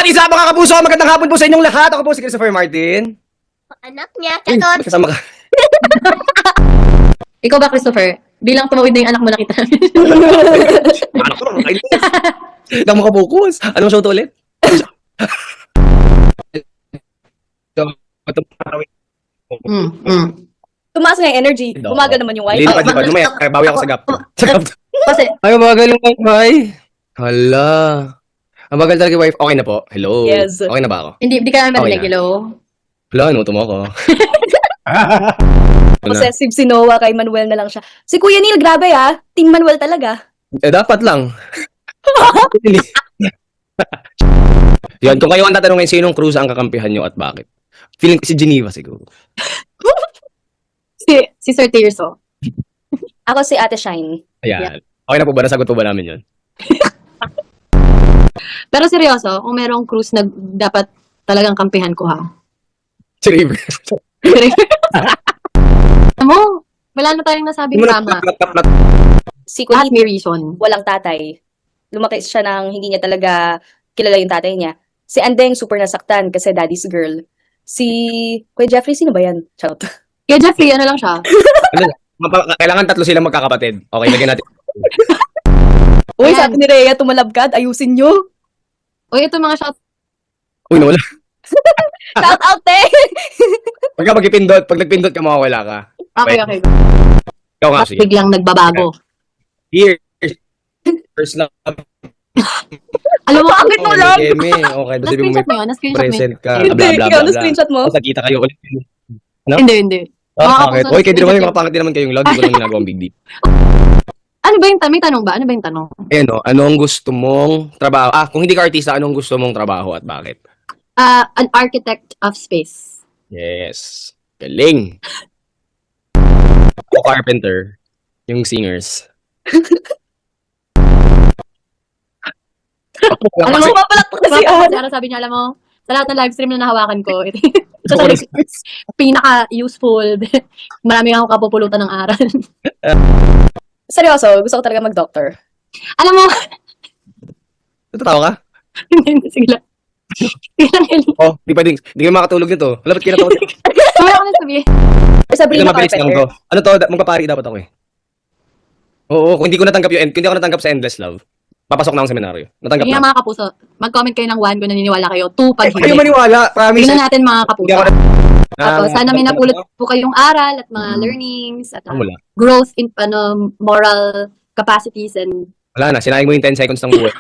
What is up mga kapuso? Magandang hapon po sa inyong lahat. Ako po si Christopher Martin. Anak niya, Uy, chatot. kasama ka. Ikaw ba, Christopher? Bilang tumawid na yung anak mo nakita namin. Anak ko, makainis. Hindi ako makabukus. Anong show to ulit? Tumaas nga yung energy. Bumaga naman yung wifi. Lilipad-lipad. Lumaya, bawi ako sa gap. Sa gap. Kasi, Ay, mabagal yung wifi. Hala. Ang bagal talaga yung wifi. Okay na po. Hello. Yes. Okay na ba ako? hindi ka namin Okay marinig, na. hello? Hala, inuto mo ako. Possessive si Noah, kay Manuel na lang siya. Si Kuya Neil, grabe Team Manuel talaga. Dapat lang. Yan, kung kayo ang tatanungin sinong cruise ang kakampihan nyo at bakit? Feeling ko si Geneva siguro. Si Sir Tirso. Ako si Ate Shine. Ayan. Okay na po ba? Nasagot po ba namin yun? Pero seryoso, kung merong cruise na dapat talagang kampihan ko ha. Si River. Alam mo, wala na tayong nasabing tama. Si Kuya Lahat Neil, may reason. walang tatay. Lumaki siya nang hindi niya talaga kilala yung tatay niya. Si Andeng, super nasaktan kasi daddy's girl. Si Kuya Jeffrey, sino ba yan? Charot. Kaya Jeffrey, ano lang siya? Kailangan tatlo silang magkakapatid. Okay, lagyan natin. Uy, Ayan. sabi ni Rhea, tumalabkad. Ayusin nyo. Uy, ito mga shot. Uy, nawala. Shout out, te! Pag nagpindot ka, mawawala ka. Okay, okay. Ikaw nga Tapos siya. biglang nagbabago. Here. First love. Alam mo, Bakit mo lang? Okay, kasi mo na-screenshot mo yun? Na-screenshot mo yun? present ka. Hindi, Bla, bla, ikaw bla, na bla. screenshot mo. Tapos nakita kayo ulit. No? Hindi. Bakit? Mga Uy, kayo din naman, kapuso, makapangit din naman kayong log. Hindi ko lang ginagawang big deal. Ano ba yung may tanong ba? Ano ba yung tanong? Ayan o, anong gusto mong trabaho? Kung hindi ka artista, anong gusto mong trabaho at bakit? An architect of space. Yes. Galing. O carpenter. Yung singers. Alam mo, Pumapalakpak na si Ana. Sarah, sabi niya, alam mo, sa lahat ng live stream na nahawakan ko, ito pinaka-useful. Marami akong kapupulutan ng aral. Seryoso, gusto ko talaga mag-doctor. Alam mo, Natatawa ka? hindi, sige lang. Sige lang, Eli. Oh, di pwedeng, di ka makatulog nito. Wala, ba't kinatawa? Wala ko na sabihin. Sabi Ito na mabilis lang to. Ano to? Magpapari dapat ako eh. Oo, kung hindi ko natanggap kung hindi ako natanggap sa Endless Love, papasok na akong seminaryo. Natanggap Sige na. nga mga kapuso, mag-comment kayo ng 1 kung naniniwala kayo. 2 pag Kayo hindi. maniwala, promise. Tingnan natin mga Hindi kapuso. ako Tapos, sana may napulot po kayong aral at mga learnings at Wala. growth in moral capacities and Wala na, sinayang mo yung 10 seconds ng buhay.